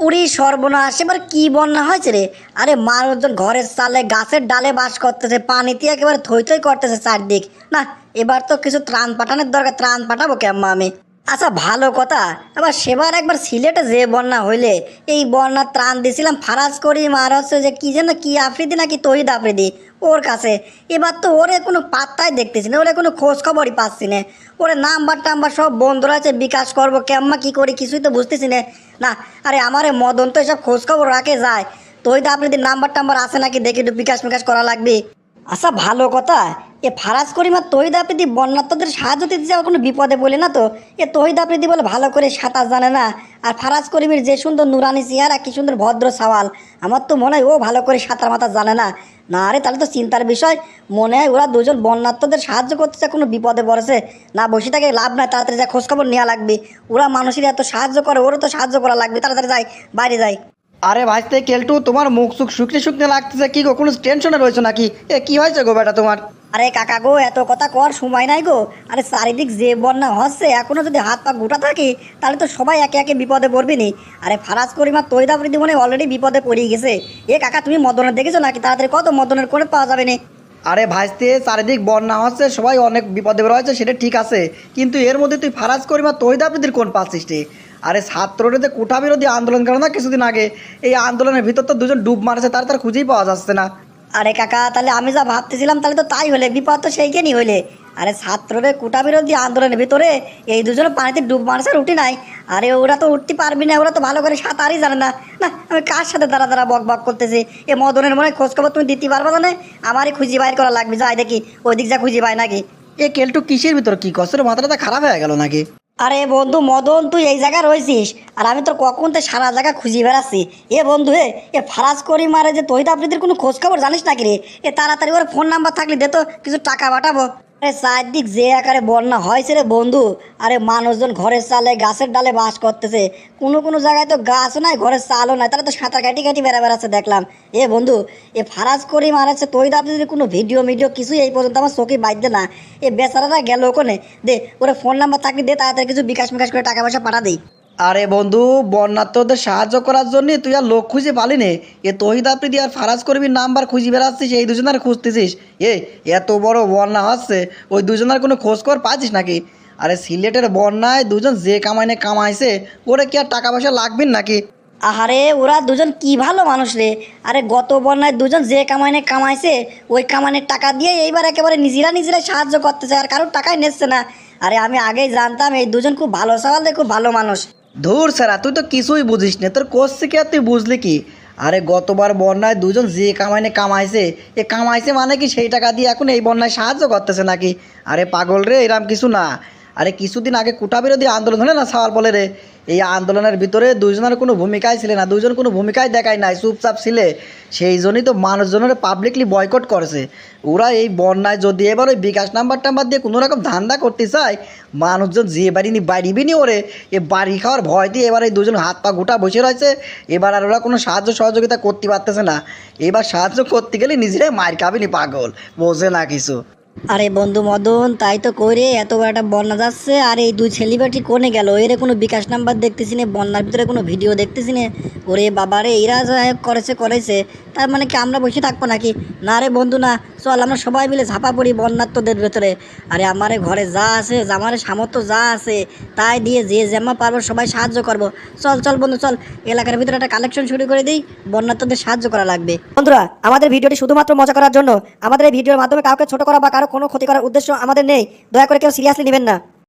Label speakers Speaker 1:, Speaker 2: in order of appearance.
Speaker 1: উড়ি সর্বনাশ, এবার কি বন্যা হয়েছে রে? আরে মানুষজন ঘরের চালে গাছের ডালে বাস করতেছে, পানিতে একেবারে থই থই করতেছে চারদিক। না, এবার তো কিছু ত্রাণ পাঠানোর দরকার। ত্রাণ পাঠাবো কেমন আমি? আচ্ছা ভালো কথা, আবার সেবার একবার সিলেটে যে বন্যা হইলে এই বন্যা ত্রাণ দিছিলাম ফারাজ করিম আর হচ্ছে যে কি যেন কি আফ্রিদি নাকি তহিদ আফ্রিদি ওর কাছে। এবার তো ওরে কোনো পাত্তাই দেখতেছি না, ওরে কোনো খোঁজ খবরই পাচ্ছি না। ওরে নাম্বার টাম্বার সব বন্ধ রয়েছে, বিকাশ করবো কেমন কি করি কিছুই তো বুঝতেছি না। না, আরে আমারে মদন তো এসব খোঁজ খবর রাখে যায়। তহিদ আফ্রিদির নাম্বার টাম্বার আছে নাকি দেখি, একটু বিকাশ মিকাশ করা লাগবে। আচ্ছা ভালো কথা, এ ফারাজ করিম আর তহিদ আফ্রিদি বন্যার্থদের সাহায্য দিতে যাওয়ার কোনো বিপদে বলে না তো? এ তহিদ আফ্রিদি বলে ভালো করে সাঁতার জানে না, আর ফারাজ করিমের যে সুন্দর নুরানি চেহারা, কি সুন্দর ভদ্র সওয়াল, আমার তো মনে হয় ও ভালো করে সাঁতার মাতার জানে না। না রে, তাহলে তো চিন্তার বিষয়। মনে হয় ওরা দুজন বন্যার্থদের সাহায্য করতে চায়, কোনো বিপদে পড়েছে। না বসে থাকে লাভ নাই, তাড়াতাড়ি যা খোঁজখবর নেওয়া লাগবে। ওরা মানুষের এত সাহায্য করে, ওরও তো সাহায্য করা লাগবে। তাড়াতাড়ি যাই, বাইরে যাই।
Speaker 2: আরে ভাইস্তে কেলটু, তোমার মুখ সুখ শুকনো শুকনো লাগতেছে, কি গো কোনো টেনশনে রয়েছে নাকি? কি হয়েছে গো বেটা তোমার?
Speaker 1: আরে কাকা গো, এত কথা কর সময় নাই গো। আরে চারিদিক যে বন্যা হচ্ছে, এখনো যদি হাত পা গোটা থাকি তাহলে তো সবাই একে একে বিপদে পড়বি নি। আরে ফারাজ করিম আর তহিদ আফ্রিদি মনে অলরেডি বিপদে পড়ে গেছে। এ কাকা, তুমি মদনের দেখেছো নাকি? তাড়াতাড়ি কত মদনের করে পাওয়া যাবে না?
Speaker 2: আরে ভাইস্তে, চারিদিক বন্যা হচ্ছে, সবাই অনেক বিপদে রয়েছে, সেটা ঠিক আছে, কিন্তু এর মধ্যে তুই ফারাজ করিম আর তহিদ আফ্রিদির কোন পাচ্ছিস রে? আরে ছাত্ররা যে কোটা বিরোধী আন্দোলন করে না কিছুদিন আগে, এই আন্দোলনের ভিতর তো দুজন ডুব মারছে, তার খুঁজেই পাওয়া যাচ্ছে না।
Speaker 1: আরে কাকা, তাহলে আমি যা ভাবতেছিলাম তাহলে তো তাই হলে, বিপদ তো সেইখানেই হইলে। আরে ছাত্রদের কোটা বিরোধী আন্দোলনের ভিতরে এই দুজনে পানিতে ডুব মারছে, উঠি নাই। আরে ওরা তো উঠতে পারবি না, ওরা তো ভালো করে সাঁতারই জানে না। না, আমি কার সাথে দাঁড়া দাঁড়া বক বক করতেছি? এ মদনের মনে হয় খোঁজখবর তুমি দিতে পারবো না? আমারই খুঁজি বাইর করা লাগবে। যাই দেখি ওই দিক যা খুঁজি পাই নাকি।
Speaker 2: কেলটু কিসের ভিতর কি কষ্ট, মাথাটা খারাপ হয়ে গেল নাকি?
Speaker 1: আরে বন্ধু মদন, তুই এই জায়গায় রয়েছিস আর আমি তোর কখন তো সারা জায়গা খুঁজি বেড়াচ্ছি। এ বন্ধু, এ ফারাজ করিম আর যে তহিদ আফ্রিদির কোনো খোঁজ খবর জানিস নাকি রে? এ তাড়াতাড়ি ওর ফোন নাম্বার থাকলে দে তো, কিছু টাকা পাঠাবো। আরে চারদিক যে আকারে বন্যা হয়েছে রে বন্ধু, আরে মানুষজন ঘরের চালে গাছের ডালে বাস করতেছে। কোনো কোনো জায়গায় তো গাছ নাই, ঘরের চালও নাই, তারা তো সাঁতার কাটি কাটি বেড়াচ্ছে দেখলাম। এ বন্ধু, এ ফারাজ করিম আর হচ্ছে তহিদ আফ্রিদির কোনো ভিডিও কিছুই এই পর্যন্ত আমার চোখে বাইতে না। এ বেচারারা গেল ওখানে। দে ওরা ফোন নাম্বার থাকলে দে, তাড়াতাড়ি কিছু বিকাশ মিকাশ করে টাকা পয়সা পাঠা দিই।
Speaker 2: আরে বন্ধু, বন্যার্থদের সাহায্য করার জন্য তুই আর লোক খুঁজে পালি নে? তহিদ আফ্রিদি আর ফারাজ করিমের নাম্বার খুঁজে বেড়াচ্ছিস, এই দুজনের খুঁজতেছিস? এত বড় বন্যা হচ্ছে, ওই দুজনের কোনো খোঁজ খবর পাচ্ছিস নাকি? আরে সিলেটের বন্যায় দুজন যে কামাইনে কামাইছে, ওরে কি আর টাকা পয়সা লাগবে নাকি?
Speaker 1: আহারে, ওরা দুজন কি ভালো মানুষ রে। আরে গত বন্যায় দুজন যে কামাইনে কামাইছে, ওই কামানের টাকা দিয়ে এইবার একেবারে নিজেরাই সাহায্য করতেছে, আর কারোর টাকাই নিচ্ছে না। আরে আমি আগেই জানতাম এই দুজন খুব ভালো সওয়াল, খুব ভালো মানুষ।
Speaker 2: ধুর স্যারা, তুই তো কিছুই বুঝিস না, তোর কোচ থেকে আর তুই বুঝলি কি? আরে গতবার বন্যায় দুজন যে কামাইনে কামাইছে, কামাইছে মানে কি সেই টাকা দিয়ে এখন এই বন্যায় সাহায্য করতেছে নাকি? আরে পাগল রে, এরম কিছু না। আরে কিছুদিন আগে কোটা বিরোধী আন্দোলন হলে না, সাওয়াল বলে রে, এই আন্দোলনের ভিতরে দুইজনের কোনো ভূমিকাই ছিল না, দুজন কোনো ভূমিকাই দেখায় নাই, চুপচাপ ছিলে। সেই জন্যই তো মানুষজনের পাবলিকলি বয়কট করেছে। ওরা এই বন্যায় যদি এবার ওই বিকাশ নাম্বার টাম্বার দিয়ে কোনো রকম ধান্দা করতে চায়, মানুষজন যে বাড়ি নি বাড়িবি নি ওরে, বাড়ি খাওয়ার ভয় দিয়ে এবার এই দুজন হাত পা গোটা বসে রয়েছে। এবার আর ওরা কোনো সাহায্য সহযোগিতা করতে পারতেছে না। এবার সাহায্য করতে গেলে নিজেরাই মার খাবি নি, পাগল বোঝে না কিছু।
Speaker 1: আরে বন্ধু মদন, তাই তো করে এত বড় একটা বন্যা যাচ্ছে, আর এই দুই সেলিব্রিটি কোনে গেল? এর কোনো বিকাশ নাম্বার দেখতেছি না, বন্যার ভিতরে কোনো ভিডিও দেখতেছি না। ওরে বাবারে, এরা যা করেছে, তার মানে কি আমরা বসে থাকবো নাকি? না রে বন্ধু না, চল আমরা সবাই মিলে ঝাঁপা পড়ি বন্যার্থদের ভেতরে। আরে আমার ঘরে যা আছে, আমার সামর্থ্য যা আছে তাই দিয়ে যে যেমন পারবো সবাই সাহায্য করব। চল চল বন্ধু চল, এলাকার ভিতরে একটা কালেকশন শুরু করে দিই, বন্যার্থদের সাহায্য করা লাগবে। বন্ধুরা, আমাদের ভিডিওটি শুধুমাত্র মজা করার জন্য, আমাদের এই ভিডিওর মাধ্যমে কাউকে ছোট করা বা কারো কোনো ক্ষতি করার উদ্দেশ্য আমাদের নেই। দয়া করে কেউ সিরিয়াসলি নেবেন না।